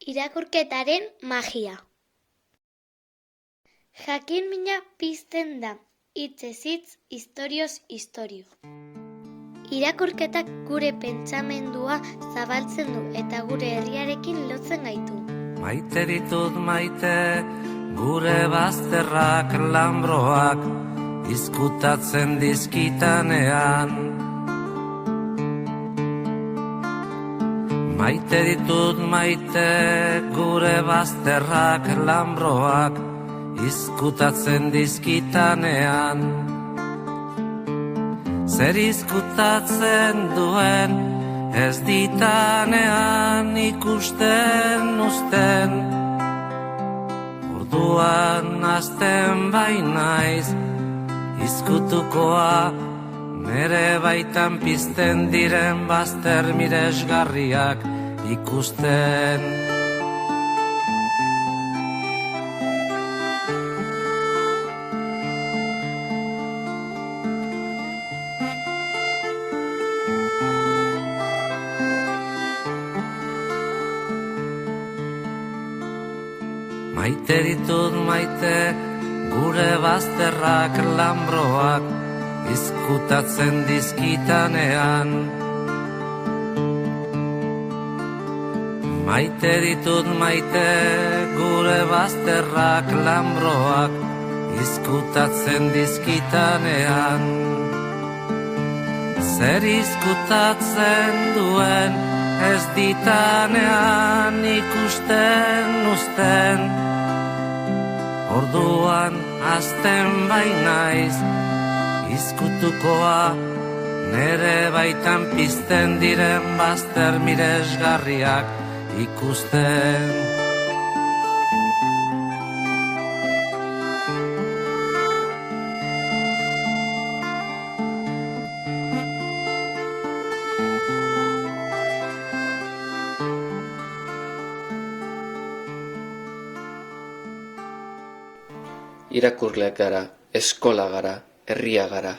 Irakurketaren magia. Jakin-mina pizten da, hitzez hitz, istorioz istorio. Irakurketak gure pentsamendua zabaltzen du eta gure herriarekin lotzen gaitu. Maite ditut maite, gure bazterrak lambroak, izkutatzen dizkitanean. Maite ditut maite, gure bazterrak lambroak, izkutatzen dizkitanean. Zer izkutatzen duen, ez ditanean ikusten uzten. Orduan hasten bainaiz, izkutukoa, nere baitan pizten diren bazter miresgarriak ikusten. Maite ditut maite, gure bazterrak lambroak, izkutatzen dizkitanean. Maite ditut maite, gure bazterrak lambroak, izkutatzen dizkitanean. Zer izkutatzen duen, ez ditanean ikusten uzten. Orduan hasten bainaiz, izkutukoa, nere baitan pizten diren bazter miresgarriak ikusten. Irakurleak gara, eskola gara, herria gara.